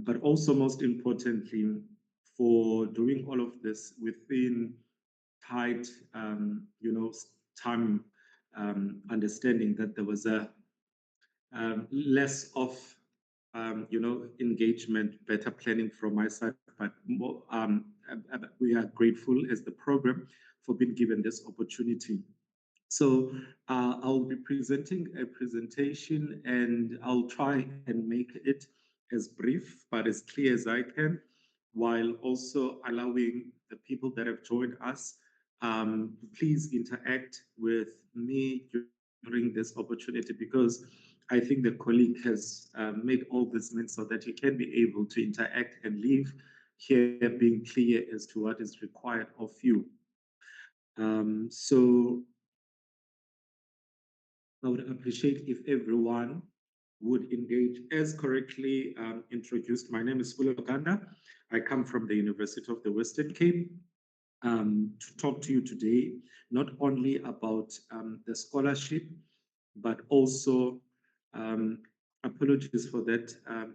but also most importantly, for doing all of this within tight, time understanding that there was a less of engagement, better planning from my side, but more, we are grateful as the program for being given this opportunity. So I'll be presenting a presentation and I'll try and make it as brief but as clear as I can, while also allowing the people that have joined us please interact with me during this opportunity, because I think the colleague has made all this meant so that you can be able to interact and leave here being clear as to what is required of you. So I would appreciate if everyone would engage as correctly introduced. My name is Fulo Ganda. I come from the University of the Western Cape to talk to you today, not only about the scholarship, but also apologies for that.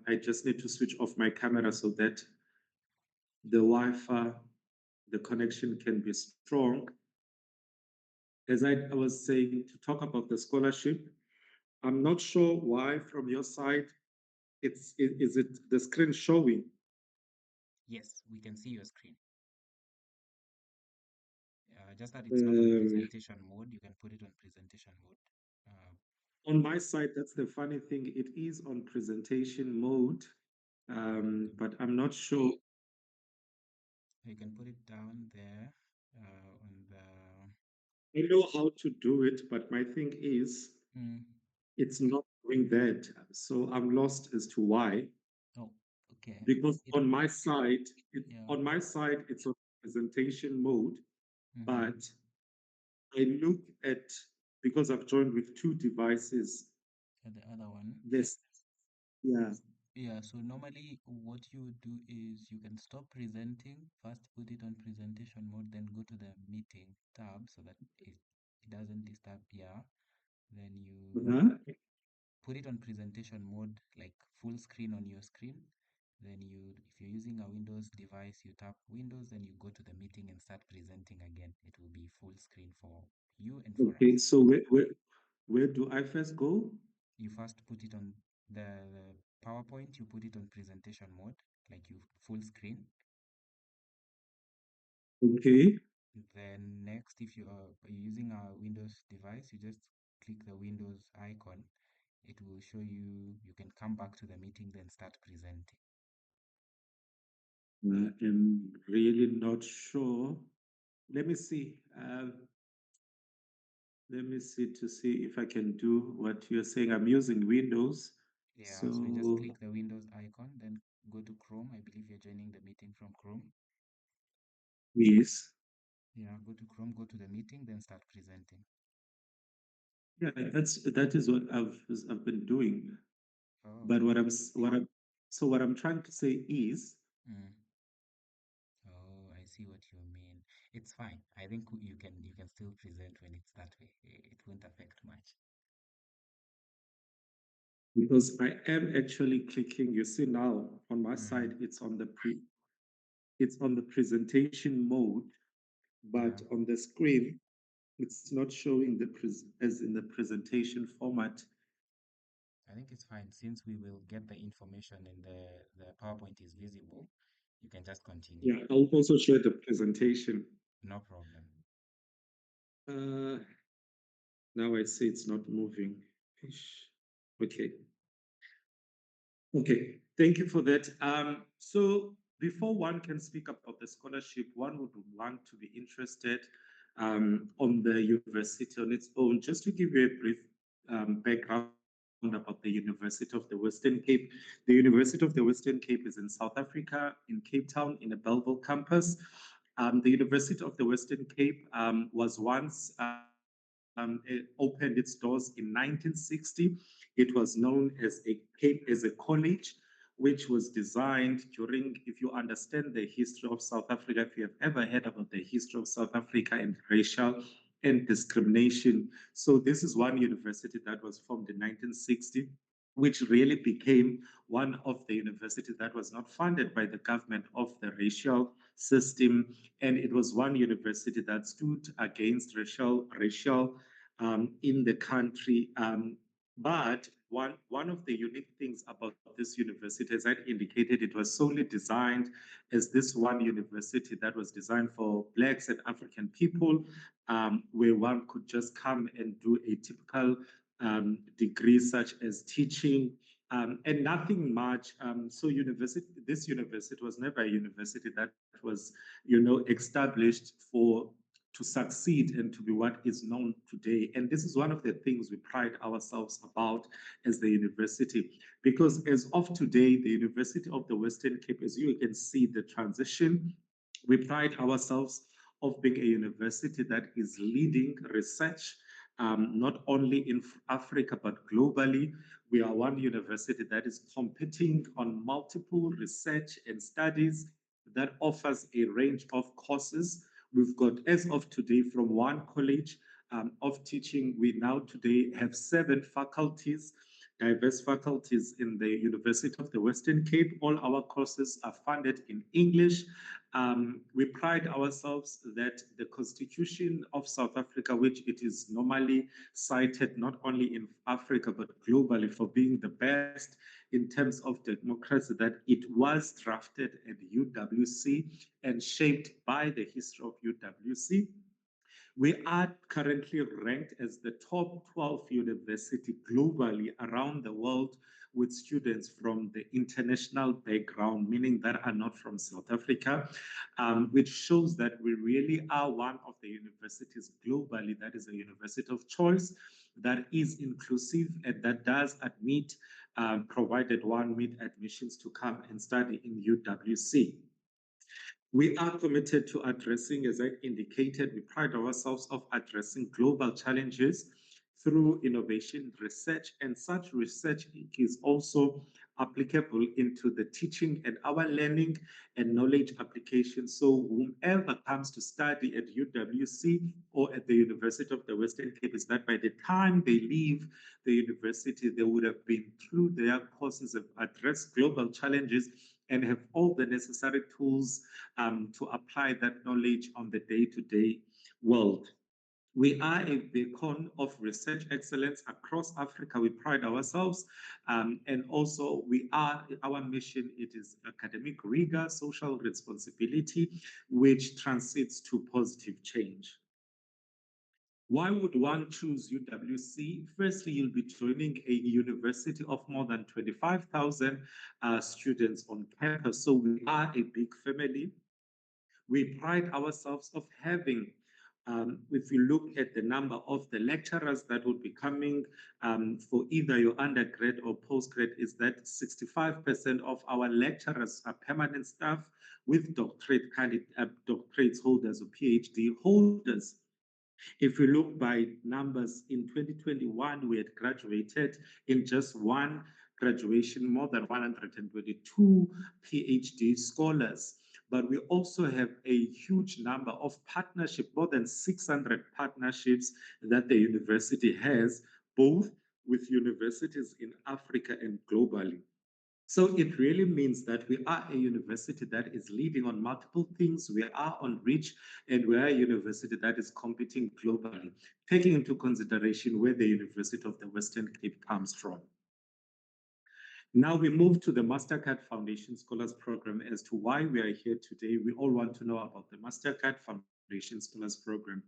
I just need to switch off my camera so that the Wi-Fi, the connection can be strong. As I was saying, to talk about the scholarship, I'm not sure why from your side, is it the screen showing? Yes, we can see your screen. Just that it's not on presentation mode. You can put it on presentation mode. On my side, that's the funny thing. It is on presentation mode, but I'm not sure. You can put it down there on the. I know how to do it, but my thing is, it's not doing that. So I'm lost as to why. Oh, okay. Because It, on my side, yeah. it's on presentation mode, Mm-hmm. but I look at, because I've joined with two devices. The other one. This, yeah. Yeah, so normally what you do is you can stop presenting, first put it on presentation mode, then go to the meeting tab so that it doesn't disturb here. Then you Uh-huh. put it on presentation mode, like full screen on your screen. Then if you're using a Windows device, you tap Windows, then you go to the meeting and start presenting again. It will be full screen for you and for Okay, us. so where do I first go? You first put it on the PowerPoint, you put it on presentation mode, like you full screen. Okay. Then next, if you are using a Windows device, you just click the Windows icon. It will show you can come back to the meeting, then start presenting. I'm really not sure. Let me see. Let me see to see if I can do what you're saying. I'm using Windows. Yeah, so you just So, click the Windows icon, then go to Chrome. I believe you're joining the meeting from Chrome. yes. Yeah, go to Chrome, go to the meeting, then start presenting. Yeah, that is what I've been doing. Oh, But what I'm trying to say is, mm. Oh, I see what you mean. It's fine. I think you can still present when it's that way. It won't affect much. because I am actually clicking, you see now on my Mm. side, it's on the presentation mode, Yeah. but on the screen, it's not showing as in the presentation format. I think it's fine since we will get the information and the PowerPoint is visible. You can just continue. Yeah, I'll also share the presentation. No problem. Uh, Now I see it's not moving. Ish. Okay. Okay. Thank you for that. So before one can speak about the scholarship, one would want to be interested on the university on its own. Just to give you a brief background about the University of the Western Cape. The University of the Western Cape is in South Africa, in Cape Town, in the Bellville campus. The University of the Western Cape was once it opened its doors in 1960. It was known as a college, which was designed during, if you understand the history of South Africa, if you have ever heard about the history of South Africa and racial and discrimination. So this is one university that was formed in 1960. which really became one of the universities that was not funded by the government of the racial system. And it was one university that stood against racial in the country. But one of the unique things about this university, as I indicated, it was solely designed as this one university that was designed for Blacks and African people, where one could just come and do a typical degrees such as teaching and nothing much. So this university was never a university that was, established to succeed and to be what is known today. And this is one of the things we pride ourselves about as the university, because as of today, the University of the Western Cape, as you can see the transition, we pride ourselves of being a university that is leading research, not only in Africa, but globally. We are one university that is competing on multiple research and studies that offers a range of courses. We've got, as of today, from one college of teaching, we now today have 7 faculties, diverse faculties in the University of the Western Cape. All our courses are funded in English. We pride ourselves that the Constitution of South Africa, which it is normally cited not only in Africa but globally for being the best in terms of democracy, that it was drafted at UWC and shaped by the history of UWC. We are currently ranked as the top 12 university globally around the world with students from the international background, meaning that are not from South Africa, which shows that we really are one of the universities globally that is a university of choice, that is inclusive, and that does admit, provided one meet admissions to come and study in UWC. We are committed to addressing, as I indicated, we pride ourselves of addressing global challenges through innovation research, and such research is also applicable into the teaching and our learning and knowledge application. So whomever comes to study at UWC or at the University of the Western Cape, is that by the time they leave the university, they would have been through their courses, have addressed global challenges, and have all the necessary tools to apply that knowledge on the day-to-day world. We are a beacon of research excellence across Africa. We pride ourselves. And also our mission, it is academic rigor, social responsibility, which translates to positive change. Why would one choose UWC? Firstly, you'll be joining a university of more than 25,000 students on campus. So we are a big family. We pride ourselves of having, if you look at the number of the lecturers that would be coming for either your undergrad or postgrad, is that 65% of our lecturers are permanent staff with doctorate holders or PhD holders. If we look by numbers, in 2021, we had graduated in just one graduation more than 122 PhD scholars. But we also have a huge number of partnerships, more than 600 partnerships that the university has, both with universities in Africa and globally. So it really means that we are a university that is leading on multiple things. We are on reach, and we are a university that is competing globally, taking into consideration where the University of the Western Cape comes from. Now we move to the Mastercard Foundation Scholars Program. As to why we are here today, we all want to know about the Mastercard Foundation Scholars Program.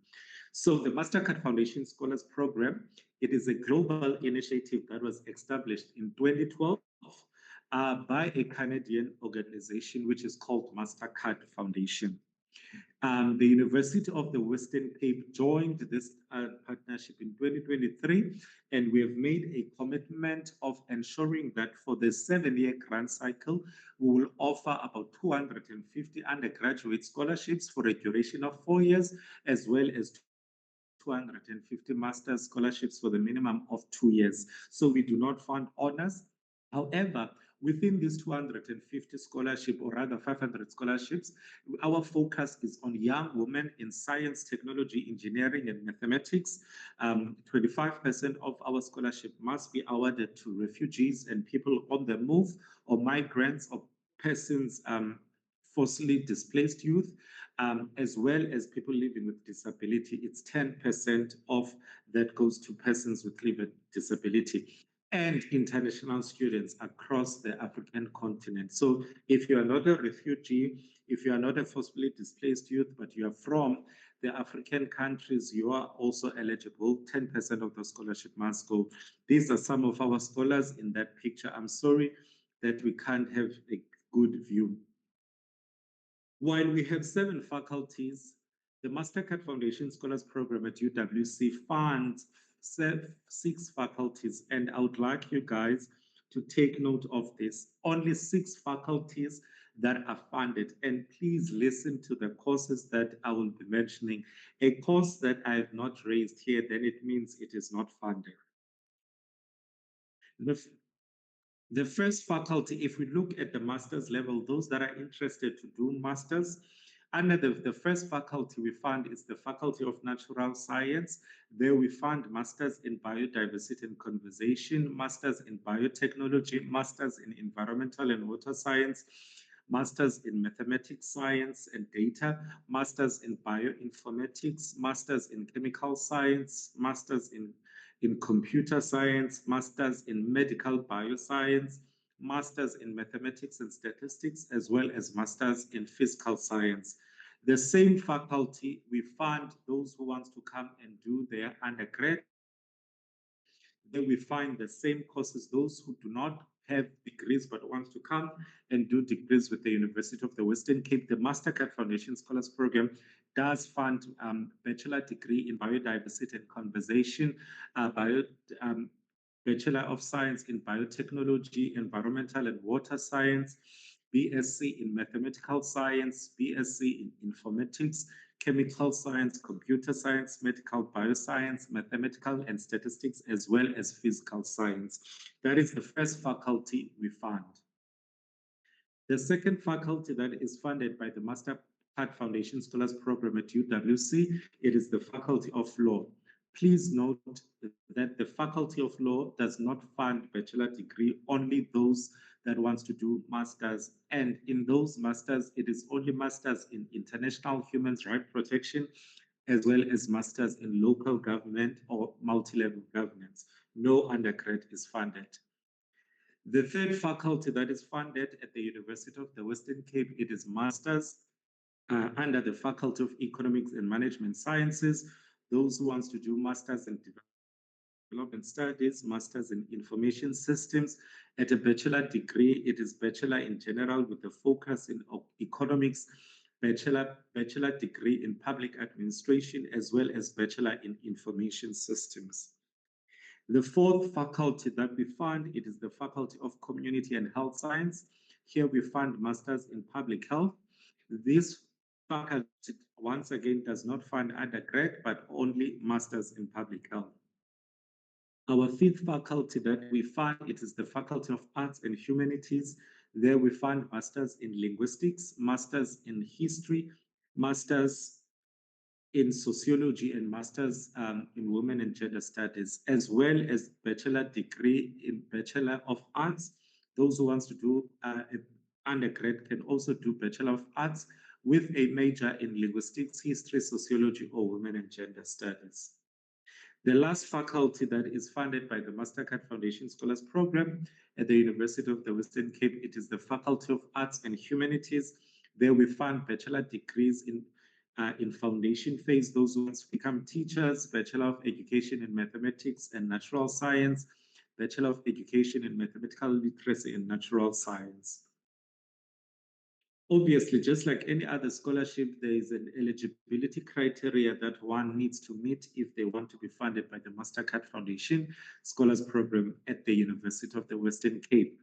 So the Mastercard Foundation Scholars Program, it is a global initiative that was established in 2012 by a Canadian organization, which is called Mastercard Foundation. The University of the Western Cape joined this partnership in 2023, and we have made a commitment of ensuring that for the 7-year grant cycle, we will offer about 250 undergraduate scholarships for a duration of 4 years, as well as 250 master's scholarships for the minimum of 2 years. So we do not fund honors. However, Within these 250 scholarship, or rather 500 scholarships, our focus is on young women in science, technology, engineering, and mathematics. 25% of our scholarship must be awarded to refugees and people on the move, or migrants, or persons, forcibly displaced youth, as well as people living with disability. It's 10% of that goes to persons with living disability and international students across the African continent. So if you are not a refugee, if you are not a forcibly displaced youth, but you are from the African countries, you are also eligible. 10% of the scholarship must go. These are some of our scholars in that picture. I'm sorry that we can't have a good view. While we have 7 faculties, the Mastercard Foundation Scholars Program at UWC funds 6 faculties, and I would like you guys to take note of this. Only 6 faculties that are funded, and please listen to the courses that I will be mentioning. A course that I have not raised here, then it means it is not funded. The first faculty, if we look at the master's level, those that are interested to do masters, under the first faculty we fund is the Faculty of Natural Science. There we fund masters in biodiversity and conservation, masters in biotechnology, masters in environmental and water science, masters in mathematics, science and data, masters in bioinformatics, masters in chemical science, masters in computer science, masters in medical bioscience, masters in mathematics and statistics, as well as masters in physical science. The same faculty, we fund those who want to come and do their undergrad. Then we find the same courses, those who do not have degrees but want to come and do degrees with the University of the Western Cape. The Mastercard Foundation Scholars Program does fund bachelor degree in biodiversity and conservation, Bachelor of Science in Biotechnology, Environmental and Water Science, BSc in Mathematical Science, BSc in Informatics, Chemical Science, Computer Science, Medical Bioscience, Mathematical and Statistics, as well as Physical Science. That is the first faculty we fund. The second faculty that is funded by the Mastercard Foundation Scholars Program at UWC, it is the Faculty of Law. Please note that the Faculty of Law does not fund bachelor degree, only those that wants to do masters. And in those masters, it is only masters in international human rights protection, as well as masters in local government or multi-level governance. No undergrad is funded. The third faculty that is funded at the University of the Western Cape, it is masters under the Faculty of Economics and Management Sciences. Those who wants to do masters in development studies, masters in information systems. At a bachelor degree, it is bachelor in general with a focus in economics, bachelor degree in public administration, as well as bachelor in information systems. The fourth faculty that we fund, it is the Faculty of Community and Health Science. Here we fund masters in public health. This faculty, once again, does not fund undergrad, but only masters in public health. Our fifth faculty that we fund, it is the Faculty of Arts and Humanities. There we fund masters in linguistics, masters in history, masters in sociology, and masters in women and gender studies, as well as bachelor degree in Bachelor of Arts. Those who wants to do undergrad can also do Bachelor of Arts with a major in linguistics, history, sociology, or women and gender studies. The last faculty that is funded by the Mastercard Foundation Scholars Program at the University of the Western Cape, it is the Faculty of Arts and Humanities. There we fund bachelor degrees in foundation phase, those who want to become teachers, Bachelor of Education in Mathematics and Natural Science, Bachelor of Education in Mathematical Literacy and Natural Science. Obviously, just like any other scholarship, there is an eligibility criteria that one needs to meet if they want to be funded by the Mastercard Foundation Scholars Program at the University of the Western Cape.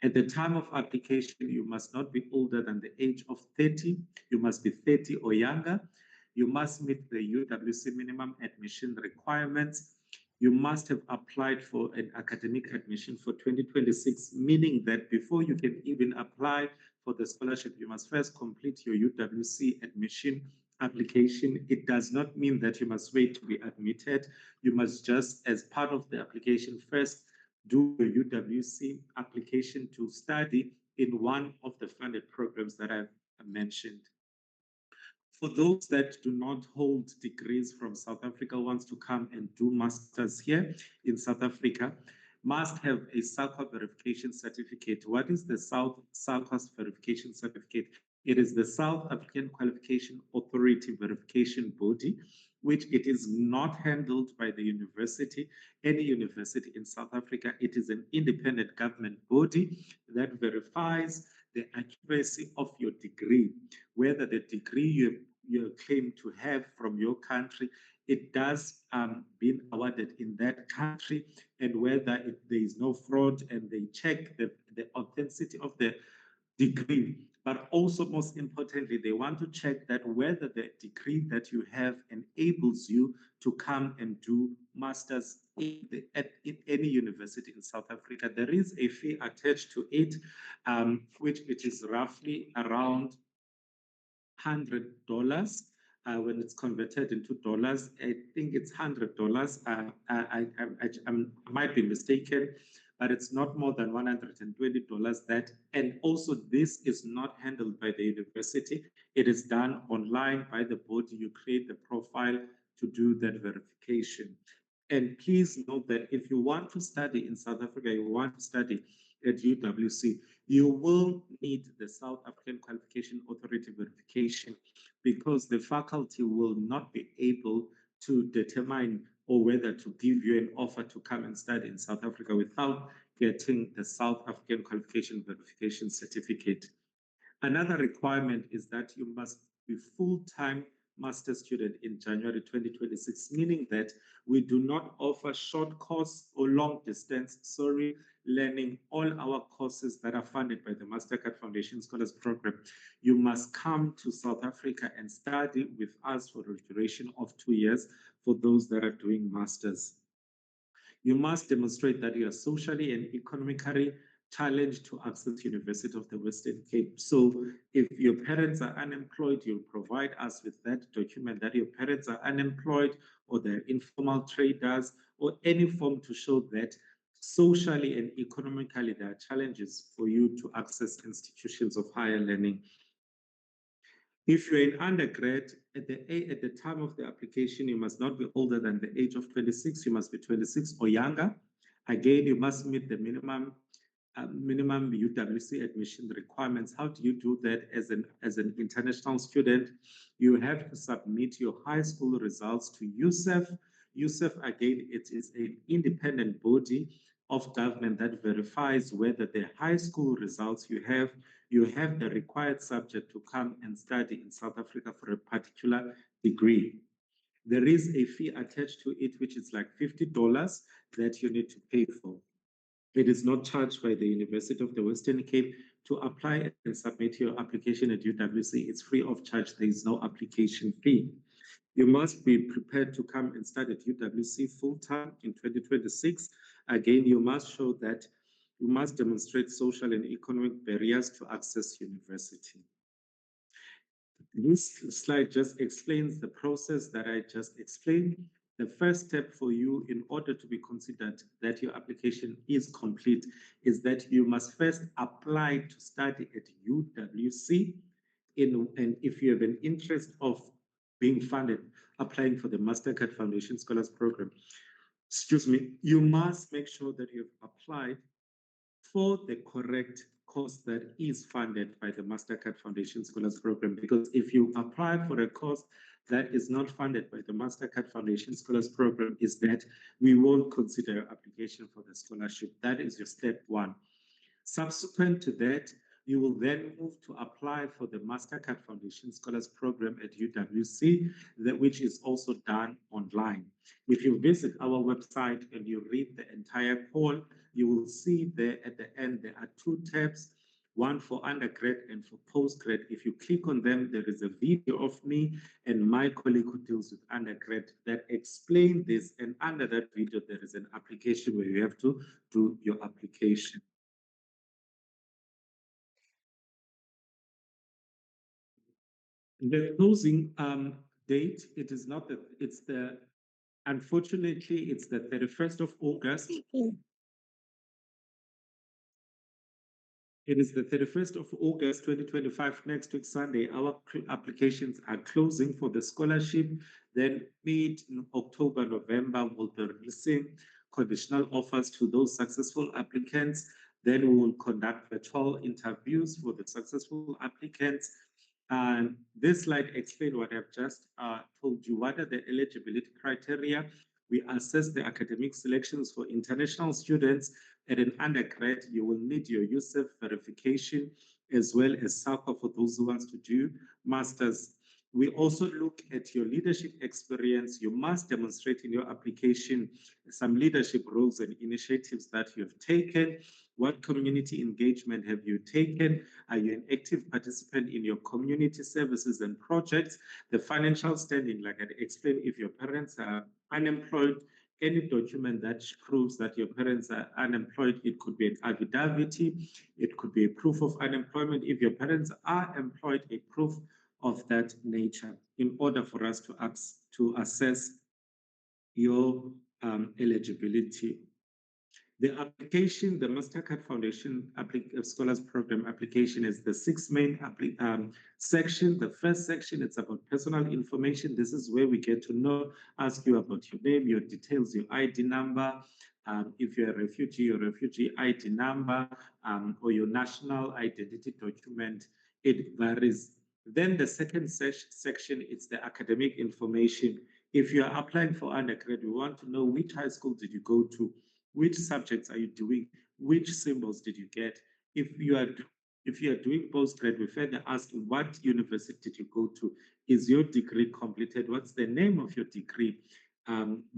At the time of application, you must not be older than the age of 30. You must be 30 or younger. You must meet the UWC minimum admission requirements. you must have applied for an academic admission for 2026, meaning that before you can even apply for the scholarship, you must first complete your UWC admission application. It does not mean that you must wait to be admitted. You must just, as part of the application, first do your UWC application to study in one of the funded programs that I've mentioned. For those that do not hold degrees from South Africa, wants to come and do masters here in South Africa, must have a SAQA verification certificate. What is the SAQA verification certificate? It is the South African Qualification Authority verification body, which it is not handled by the university, any university in South Africa. It is an independent government body that verifies the accuracy of your degree, whether the degree you claim to have from your country, it does been awarded in that country, and whether there is no fraud, and they check the authenticity of the degree. But also, most importantly, they want to check that whether the degree that you have enables you to come and do masters at any university in South Africa. There is a fee attached to it, which it is roughly around $100. When it's converted into dollars, I think it's $100. I might be mistaken, but it's not more than $120. That, and also this is not handled by the university. It is done online by the body. You create the profile to do that verification. And please note that if you want to study in South Africa, you want to study at UWC, you will need the South African Qualification Authority verification, because the faculty will not be able to determine or whether to give you an offer to come and study in South Africa without getting the South African Qualification Verification Certificate. Another requirement is that you must be full-time master student in January 2026, meaning that we do not offer short course or long distance, learning. All our courses that are funded by the Mastercard Foundation Scholars Program, you must come to South Africa and study with us for a duration of 2 years for those that are doing masters. You must demonstrate that you are socially and economically challenged to access University of the Western Cape. So if your parents are unemployed, you provide us with that document that your parents are unemployed, or they're informal traders, or any form to show that socially and economically there are challenges for you to access institutions of higher learning. If you're in undergrad, at the time of the application, you must not be older than the age of 26. You must be 26 or younger. Again, you must meet the minimum UWC admission requirements. How do you do that as an international student? You have to submit your high school results to USEF. USEF, again, it is an independent body of government that verifies whether the high school results you have the required subject to come and study in South Africa for a particular degree. There is a fee attached to it, which is like $50 that you need to pay for. It is not charged by the University of the Western Cape. To apply and submit your application at UWC, it's free of charge. There is no application fee. You must be prepared to come and study at UWC full-time in 2026. Again, you must show that you must demonstrate social and economic barriers to access university. This slide just explains the process that I just explained. The first step for you in order to be considered that your application is complete is that you must first apply to study at UWC. And if you have an interest of being funded, applying for the Mastercard Foundation Scholars Program, you must make sure that you've applied for the correct course that is funded by the Mastercard Foundation Scholars Program. Because if you apply for a course that is not funded by the Mastercard Foundation Scholars Program, is that we won't consider your application for the scholarship. That is your step one. Subsequent to that, you will then move to apply for the Mastercard Foundation Scholars Program at UWC, which is also done online. If you visit our website and you read the entire call, you will see there at the end, there are two tabs. one for undergrad and for postgrad. If you click on them, there is a video of me and my colleague who deals with undergrad that explain this. And under that video, there is an application where you have to do your application. The closing date, it is not that, it's the, unfortunately, it's the 31st of August. It is the 31st of August 2025, next week, Sunday. Our applications are closing for the scholarship. Then mid October, November, we'll be releasing conditional offers to those successful applicants. Then we will conduct virtual interviews for the successful applicants. And this slide explains what I've just told you. What are the eligibility criteria? We assess the academic selections for international students. At an undergrad, you will need your USEF verification as well as SAPA for those who want to do masters. We also look at your leadership experience. You must demonstrate in your application some leadership roles and initiatives that you have taken. What community engagement have you taken? Are you an active participant in your community services and projects? The financial standing, like I explained, if your parents are unemployed, any document that proves that your parents are unemployed, it could be an affidavit, it could be a proof of unemployment. If your parents are employed, a proof of that nature, in order for us to assess your eligibility. The application, the Mastercard Foundation Scholars Program application is the six main section. The first section, it's about personal information. This is where we get to know, ask you about your name, your details, your ID number. If you're a refugee, your refugee ID number, or your national identity document, it varies. Then the second section, it's the academic information. If you're applying for undergrad, we want to know which high school did you go to, which subjects are you doing, which symbols did you get. If you are doing postgrad, we further ask what university did you go to, is your degree completed, what's the name of your degree,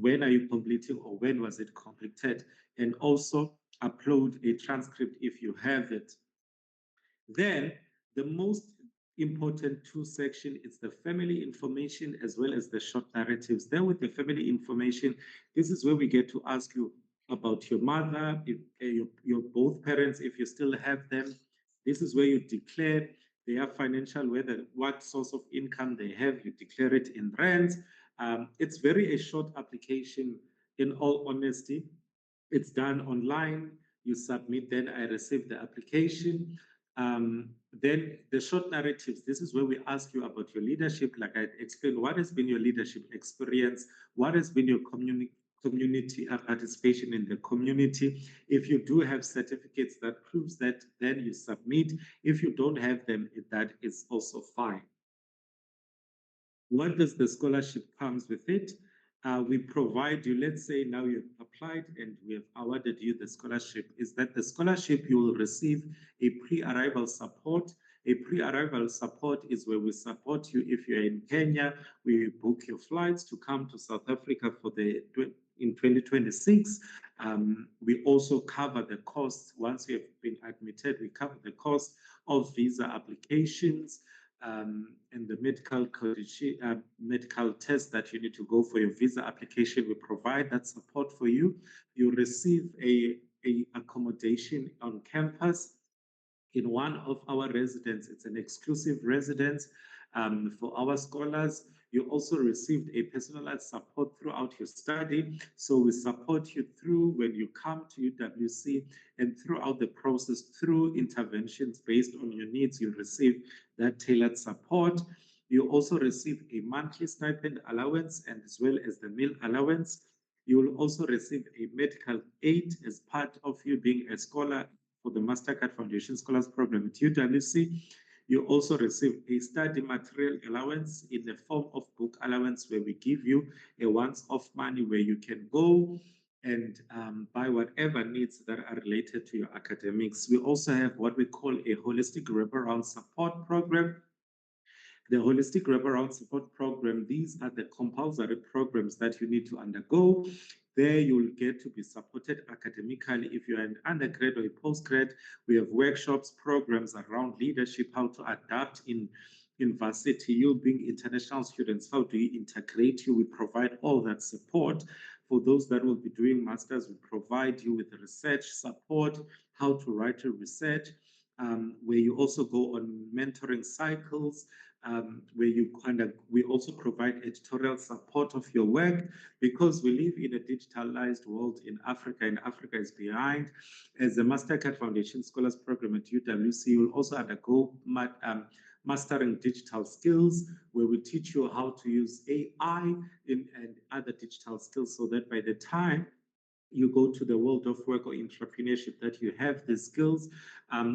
when are you completing or when was it completed, and also upload a transcript if you have it. Then the most important two section is the family information as well as the short narratives. Then with the family information, this is where we get to ask you about your mother, if, your both parents, if you still have them. This is where you declare their financial, what source of income they have, you declare it in rands. It's very a short application, in all honesty. It's done online. You submit, then I receive the application. Then the short narratives, this is where we ask you about your leadership. Like I explained, what has been your leadership experience? What has been your community participation in the community? If you do have certificates that proves that, then you submit. If you don't have them, that is also fine. What does the scholarship comes with it? We provide you, let's say now you've applied and we have awarded you the scholarship, is that the scholarship you will receive a pre-arrival support. A pre-arrival support is where we support you if you're in Kenya. We book your flights to come to South Africa in 2026. We also cover the costs. Once you have been admitted, we cover the cost of visa applications, and the medical test that you need to go for your visa application. We provide that support for you. You receive a accommodation on campus in one of our residence. It's an exclusive residence for our scholars. You also received a personalized support throughout your study. So we support you through when you come to UWC and throughout the process, through interventions based on your needs. You receive that tailored support. You also receive a monthly stipend allowance and as well as the meal allowance. You will also receive a medical aid as part of you being a scholar for the Mastercard Foundation Scholars Program at UWC. You also receive a study material allowance in the form of book allowance, where we give you a once-off money where you can go and buy whatever needs that are related to your academics. We also have what we call a holistic wraparound support program. The holistic wraparound support program, these are the compulsory programs that you need to undergo. There you'll get to be supported academically. If you're an undergrad or a postgrad, we have workshops, programs around leadership, how to adapt in university. You being international students, how do you integrate you? We provide all that support. For those that will be doing masters, we provide you with research support, how to write a research, where you also go on mentoring cycles, where we also provide editorial support of your work, because we live in a digitalized world in Africa, and Africa is behind. As a Mastercard Foundation Scholars Program at UWC, you will also undergo mastering digital skills, where we teach you how to use AI and other digital skills, so that by the time you go to the world of work or entrepreneurship, that you have the skills.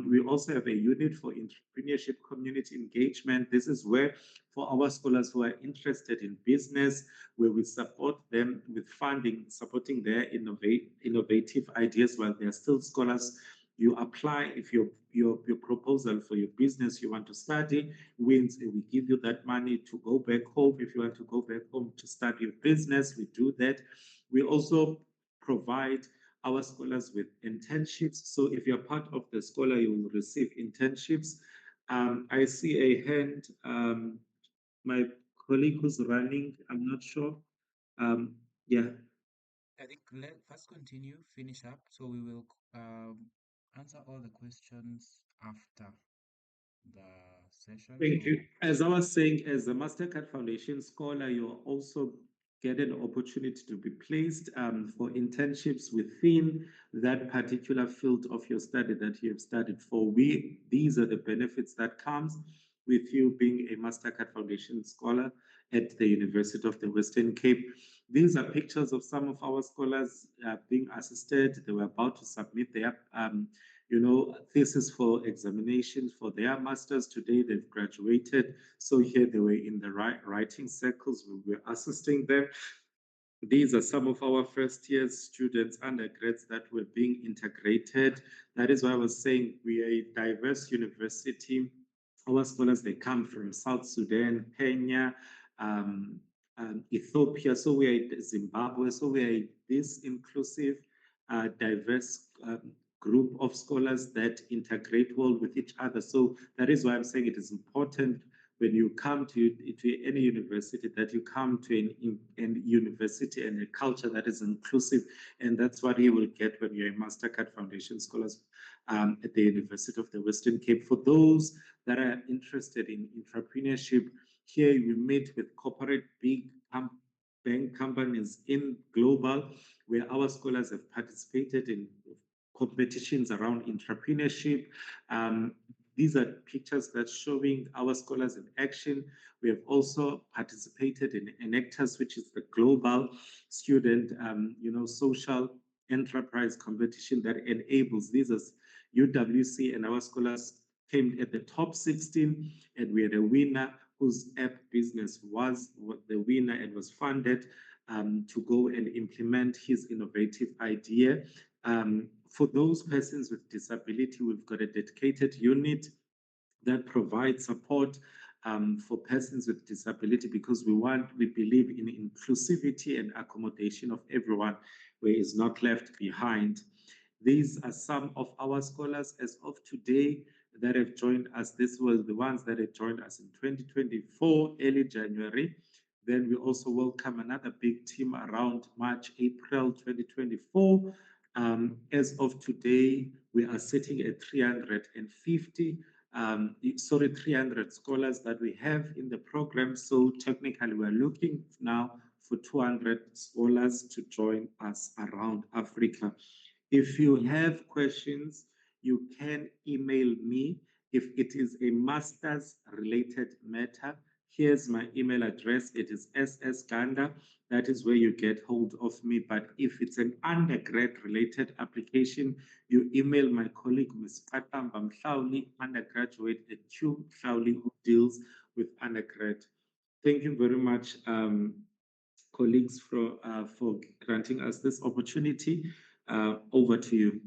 We also have a unit for entrepreneurship community engagement. This is where, for our scholars who are interested in business, where we support them with funding, supporting their innovative ideas while they're still scholars. You apply if your proposal for your business you want to study wins, and we give you that money to go back home. If you want to go back home to start your business, we do that. We also provide our scholars with internships. So if you're part of the scholar, you will receive internships. I see a hand. My colleague who's running, I'm not sure. Yeah, I think let us continue, finish up. So we will answer all the questions after the session. thank So you. As I was saying, as a Mastercard Foundation scholar, you'll also get an opportunity to be placed for internships within that particular field of your study that you have studied for. These are the benefits that comes with you being a Mastercard Foundation scholar at the University of the Western Cape. These are pictures of some of our scholars being assisted. They were about to submit their thesis for examinations for their masters. Today they've graduated. So here they were in the writing circles. We were assisting them. These are some of our first year students, undergrads that were being integrated. That is why I was saying we are a diverse university. Our scholars, they come from South Sudan, Kenya, Ethiopia. So we are Zimbabwe. So we are this inclusive, diverse group of scholars that integrate well with each other. So that is why I'm saying it is important when you come to any university, that you come to an university and a culture that is inclusive. And that's what you will get when you're a Mastercard Foundation scholars at the University of the Western Cape. For those that are interested in entrepreneurship, here we meet with corporate big bank companies in global, where our scholars have participated in competitions around entrepreneurship. These are pictures that's showing our scholars in action. We have also participated in Enactus, which is the global student, social enterprise competition that enables these as UWC, and our scholars came at the top 16, and we had a winner whose app business was the winner and was funded to go and implement his innovative idea. For those persons with disability, we've got a dedicated unit that provides support for persons with disability, because we believe in inclusivity and accommodation of everyone, where is not left behind. These are some of our scholars as of today that have joined us. This was the ones that have joined us in 2024, early January. Then we also welcome another big team around March, April 2024. As of today, we are sitting at 350 300 scholars that we have in the program. So technically, we're looking now for 200 scholars to join us around Africa. If you have questions, you can email me. If it is a master's related matter, here's my email address. It is ssganda. That is where you get hold of me. But if it's an undergrad related application, you email my colleague, Ms. Katamba Mhlauli, undergraduate at Q Mhlauli, who deals with undergrad. Thank you very much, colleagues, for granting us this opportunity. Over to you.